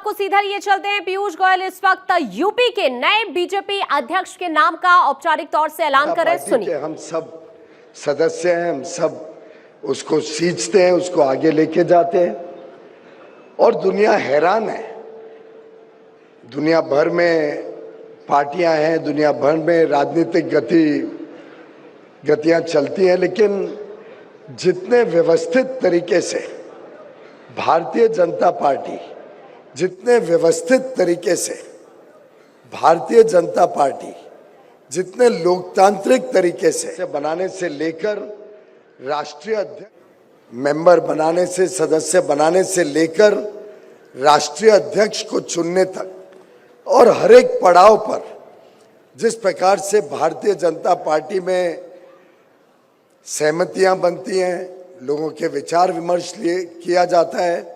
आपको सीधा लिए चलते हैं। पीयूष गोयल इस वक्त यूपी के नए बीजेपी अध्यक्ष के नाम का औपचारिक तौर से ऐलान कर रहे हैं। सुनिए। हम सब सदस्य हैं, हम सब उसको सींचते हैं, उसको आगे लेके जाते हैं और दुनिया हैरान है। दुनिया भर में पार्टियां हैं, दुनिया भर में राजनीतिक गतियां चलती हैं, लेकिन जितने व्यवस्थित तरीके से भारतीय जनता पार्टी जितने लोकतांत्रिक तरीके से बनाने से लेकर राष्ट्रीय अध्यक्ष मेंबर बनाने से, सदस्य बनाने से लेकर राष्ट्रीय अध्यक्ष को चुनने तक और हर एक पड़ाव पर जिस प्रकार से भारतीय जनता पार्टी में सहमतियां बनती हैं, लोगों के विचार विमर्श किया जाता है,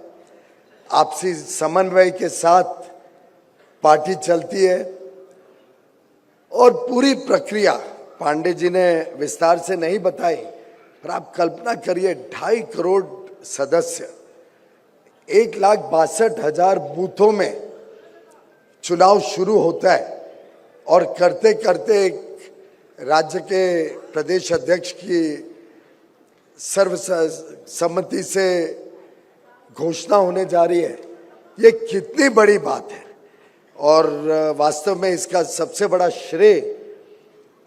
आपसी समन्वय के साथ पार्टी चलती है और पूरी प्रक्रिया पांडे जी ने विस्तार से नहीं बताई, पर आप कल्पना करिए 2.5 करोड़ सदस्य, 1,62,000 बूथों में चुनाव शुरू होता है और करते करते एक राज्य के प्रदेश अध्यक्ष की सर्वसम्मति से घोषणा होने जा रही है। ये कितनी बड़ी बात है और वास्तव में इसका सबसे बड़ा श्रेय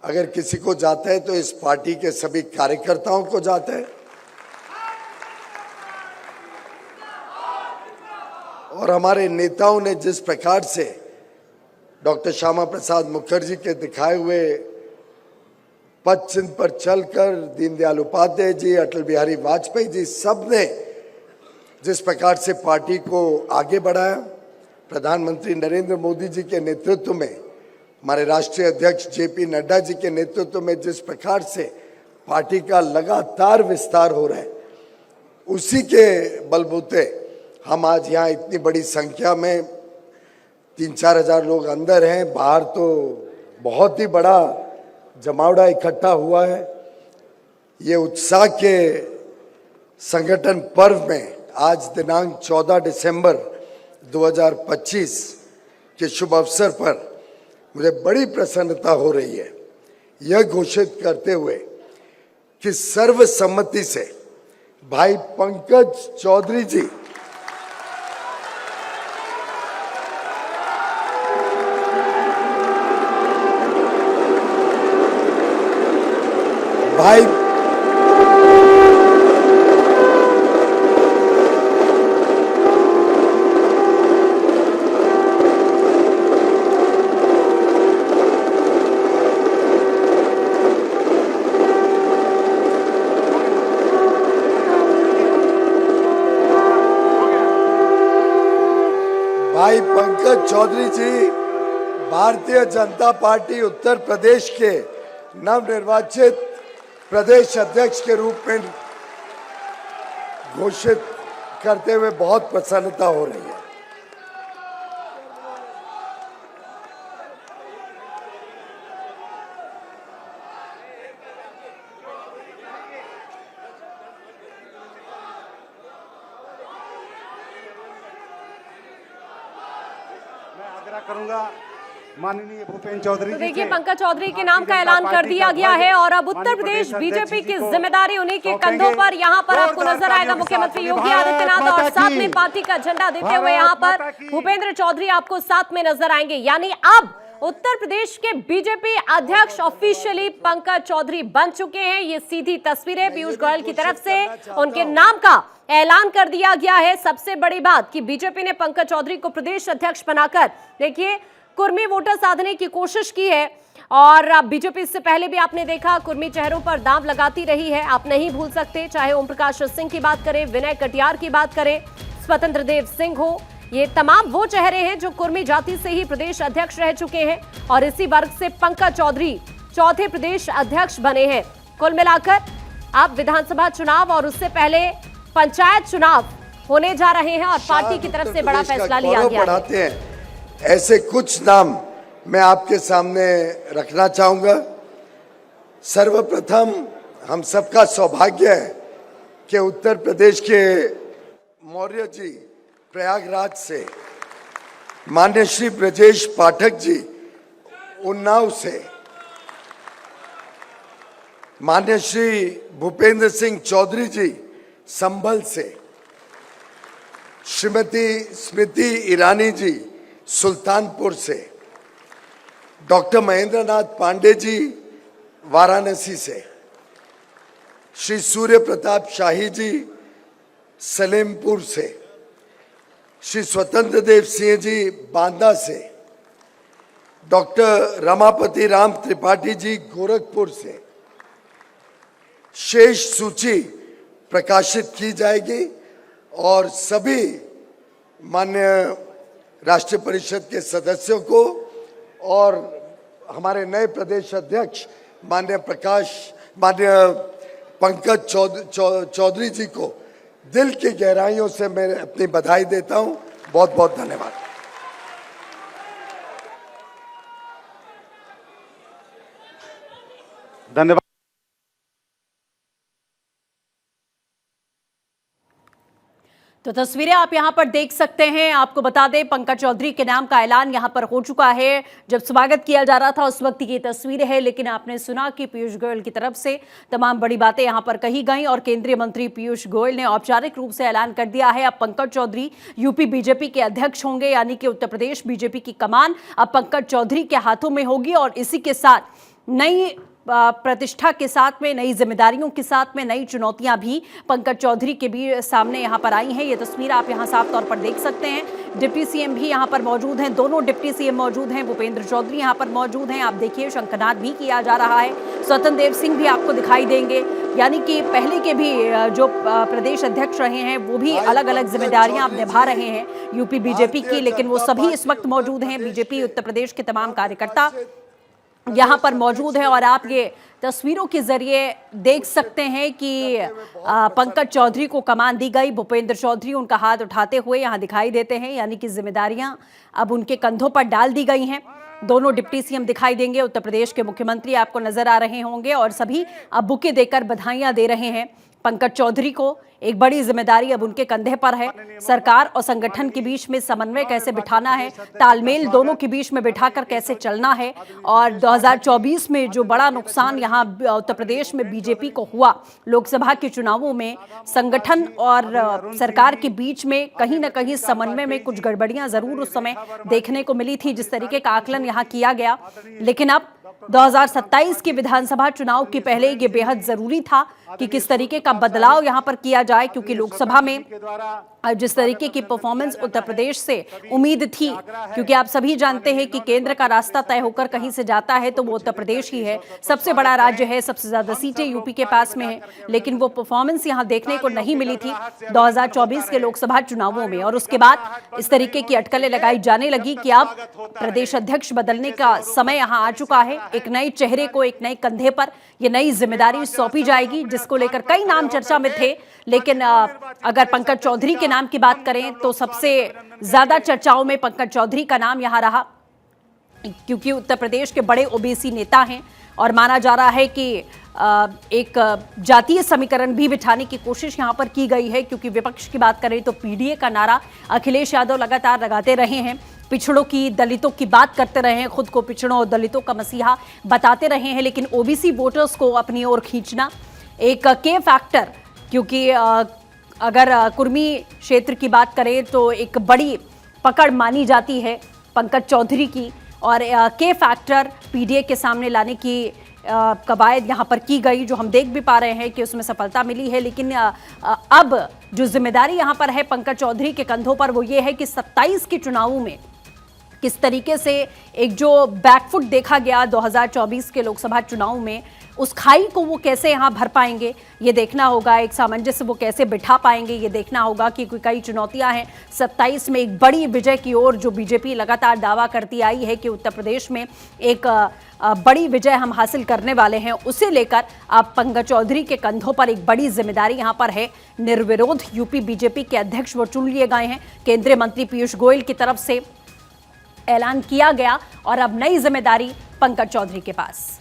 अगर किसी को जाता है तो इस पार्टी के सभी कार्यकर्ताओं को जाता है और हमारे नेताओं ने जिस प्रकार से डॉक्टर श्यामा प्रसाद मुखर्जी के दिखाए हुए पथ चिन्ह पर चलकर दीनदयाल उपाध्याय जी, अटल बिहारी वाजपेयी जी, सब ने जिस प्रकार से पार्टी को आगे बढ़ाया, प्रधानमंत्री नरेंद्र मोदी जी के नेतृत्व में, हमारे राष्ट्रीय अध्यक्ष जेपी नड्डा जी के नेतृत्व में जिस प्रकार से पार्टी का लगातार विस्तार हो रहा है, उसी के बलबूते हम आज यहाँ इतनी बड़ी संख्या में 3-4 हजार लोग अंदर हैं, बाहर तो बहुत ही बड़ा जमावड़ा इकट्ठा हुआ है। ये उत्साह के संगठन पर्व में आज दिनांक 14 दिसंबर 2025 के शुभ अवसर पर मुझे बड़ी प्रसन्नता हो रही है यह घोषित करते हुए कि सर्वसम्मति से भाई पंकज चौधरी जी भाई पंकज चौधरी जी भारतीय जनता पार्टी उत्तर प्रदेश के नवनिर्वाचित प्रदेश अध्यक्ष के रूप में घोषित करते हुए बहुत प्रसन्नता हो रही है। मैं आग्रह करूंगा माननीय भूपेन्द्र चौधरी, देखिए पंकज चौधरी के नाम का ऐलान कर दिया गया है और अब उत्तर प्रदेश बीजेपी की जिम्मेदारी उन्हीं के कंधों पर यहाँ पर आपको नजर आएगा मुख्यमंत्री योगी आदित्यनाथ और साथ में पार्टी का झंडा देते हुए यहाँ पर भूपेन्द्र चौधरी आपको साथ में नजर आएंगे। यानी अब उत्तर प्रदेश के बीजेपी अध्यक्ष ऑफिशियली पंकज चौधरी बन चुके हैं। ये सीधी तस्वीरें पीयूष गोयल की तरफ से उनके नाम का ऐलान कर दिया गया है। सबसे बड़ी बात कि बीजेपी ने पंकज चौधरी को प्रदेश अध्यक्ष बनाकर देखिए कुर्मी वोटर साधने की कोशिश की है और बीजेपी इससे पहले भी आपने देखा कुर्मी चेहरों पर दांव लगाती रही है। आप नहीं भूल सकते, चाहे ओम प्रकाश सिंह की बात करें, विनय कटियार की बात करें, स्वतंत्र देव सिंह हो, ये तमाम वो चेहरे हैं जो कुर्मी जाति से ही प्रदेश अध्यक्ष रह चुके हैं और इसी वर्ग से पंकज चौधरी चौथे प्रदेश अध्यक्ष बने हैं। कुल मिलाकर अब विधानसभा चुनाव और उससे पहले पंचायत चुनाव होने जा रहे हैं और पार्टी की तरफ से बड़ा फैसला लिया गया है। ऐसे कुछ नाम मैं आपके सामने रखना चाहूंगा। सर्वप्रथम हम सबका सौभाग्य है कि उत्तर प्रदेश के मौर्य जी प्रयागराज से मान्य श्री ब्रजेश पाठक जी उन्नाव से, मान्य श्री भूपेंद्र सिंह चौधरी जी संभल से, श्रीमती स्मृति ईरानी जी सुल्तानपुर से, डॉक्टर महेंद्र नाथ पांडे जी वाराणसी से, श्री सूर्य प्रताप शाही जी सलेमपुर से, श्री स्वतंत्र देव सिंह जी बांदा से, डॉक्टर रमापति राम त्रिपाठी जी गोरखपुर से। शेष सूची प्रकाशित की जाएगी और सभी माननीय राष्ट्रीय परिषद के सदस्यों को और हमारे नए प्रदेश अध्यक्ष माननीय पंकज चौधरी जी को दिल की गहराइयों से मैं अपनी बधाई देता हूं। बहुत बहुत धन्यवाद। धन्यवाद। तो तस्वीरें आप यहां पर देख सकते हैं। आपको बता दें, पंकज चौधरी के नाम का ऐलान यहां पर हो चुका है। जब स्वागत किया जा रहा था उस वक्त की तस्वीरें हैं, लेकिन आपने सुना कि पीयूष गोयल की तरफ से तमाम बड़ी बातें यहां पर कही गई और केंद्रीय मंत्री पीयूष गोयल ने औपचारिक रूप से ऐलान कर दिया है, अब पंकज चौधरी यूपी बीजेपी के अध्यक्ष होंगे, यानी कि उत्तर प्रदेश बीजेपी की कमान अब पंकज चौधरी के हाथों में होगी। और इसी के साथ नई प्रतिष्ठा के साथ में, नई जिम्मेदारियों के साथ में, नई चुनौतियां भी पंकज चौधरी के भी सामने यहां पर आई हैं। ये तस्वीर आप यहां साफ तौर पर देख सकते हैं। डिप्टी सीएम भी यहां पर मौजूद हैं, दोनों डिप्टी सीएम मौजूद हैं, भूपेंद्र चौधरी यहां पर मौजूद हैं। आप देखिए शंखनाद भी किया जा रहा है, स्वतंत्र देव सिंह भी आपको दिखाई देंगे, यानी कि पहले के भी जो प्रदेश अध्यक्ष रहे हैं वो भी अलग अलग जिम्मेदारियां आप निभा रहे हैं यूपी बीजेपी की, लेकिन वो सभी इस वक्त मौजूद हैं। बीजेपी उत्तर प्रदेश के तमाम कार्यकर्ता यहाँ पर मौजूद है और आप ये तस्वीरों के जरिए देख सकते हैं कि पंकज चौधरी को कमान दी गई। भूपेंद्र चौधरी उनका हाथ उठाते हुए यहाँ दिखाई देते हैं, यानी कि जिम्मेदारियां अब उनके कंधों पर डाल दी गई हैं। दोनों डिप्टी सीएम दिखाई देंगे, उत्तर प्रदेश के मुख्यमंत्री आपको नजर आ रहे होंगे और सभी अब बुके देकर बधाइयां दे रहे हैं पंकज चौधरी को। एक बड़ी जिम्मेदारी अब उनके कंधे पर है। सरकार और संगठन के बीच में समन्वय कैसे बिठाना है, तालमेल दोनों के बीच में बिठाकर कैसे चलना है। और 2024 में जो बड़ा नुकसान यहाँ उत्तर प्रदेश में बीजेपी को हुआ, लोकसभा के चुनावों में संगठन और सरकार के बीच में कहीं ना कहीं समन्वय में कुछ गड़बड़ियां जरूर उस समय देखने को मिली थी, जिस तरीके का आकलन यहाँ किया गया। लेकिन अब 2027 के विधानसभा चुनाव के पहले ये बेहद जरूरी था कि किस तरीके का बदलाव यहां पर किया जाए, क्योंकि लोकसभा में जिस तरीके की परफॉर्मेंस उत्तर प्रदेश से उम्मीद थी, क्योंकि आप सभी जानते हैं कि केंद्र का रास्ता तय होकर कहीं से जाता है तो वो उत्तर प्रदेश ही है। सबसे बड़ा राज्य है, सबसे ज्यादा सीटें यूपी के पास में है, लेकिन वो परफॉर्मेंस यहां देखने को नहीं मिली थी 2024 के लोकसभा चुनावों में। और उसके बाद इस तरीके की अटकलें लगाई जाने लगी कि अब प्रदेश अध्यक्ष बदलने का समय यहां आ चुका है। एक नए चेहरे को, एक नए कंधे पर ये नई जिम्मेदारी सौंपी जाएगी, जिसको लेकर कई नाम चर्चा में थे। लेकिन अगर पंकज चौधरी के नाम की बात करें तो सबसे ज्यादा चर्चाओं में पंकज चौधरी का नाम यहां रहा, क्योंकि उत्तर प्रदेश के बड़े ओबीसी नेता हैं और माना जा रहा है कि एक जातीय समीकरण भी बिठाने की कोशिश यहां पर की गई है। क्योंकि विपक्ष की बात करें तो पीडीए का नारा अखिलेश यादव लगातार लगाते रहे हैं, पिछड़ों की, दलितों की बात करते रहे हैं, खुद को पिछड़ों और दलितों का मसीहा बताते रहे हैं, लेकिन ओबीसी वोटर्स को अपनी ओर खींचना एक के फैक्टर, क्योंकि अगर कुर्मी क्षेत्र की बात करें तो एक बड़ी पकड़ मानी जाती है पंकज चौधरी की, और के फैक्टर पीडीए के सामने लाने की कवायद यहाँ पर की गई, जो हम देख भी पा रहे हैं कि उसमें सफलता मिली है। लेकिन अब जो जिम्मेदारी यहाँ पर है पंकज चौधरी के कंधों पर, वो ये है कि 27 के चुनावों में किस तरीके से एक जो बैकफुट देखा गया 2024 के लोकसभा चुनाव में, उस खाई को वो कैसे यहाँ भर पाएंगे ये देखना होगा। एक सामंजस्य वो कैसे बिठा पाएंगे ये देखना होगा, कि कई चुनौतियां हैं। 27 में एक बड़ी विजय की ओर जो बीजेपी लगातार दावा करती आई है कि उत्तर प्रदेश में एक बड़ी विजय हम हासिल करने वाले हैं, उसे लेकर अब पंकज चौधरी के कंधों पर एक बड़ी जिम्मेदारी यहाँ पर है। निर्विरोध यूपी बीजेपी के अध्यक्ष वो चुन लिए गए हैं, केंद्रीय मंत्री पीयूष गोयल की तरफ से ऐलान किया गया और अब नई जिम्मेदारी पंकज चौधरी के पास।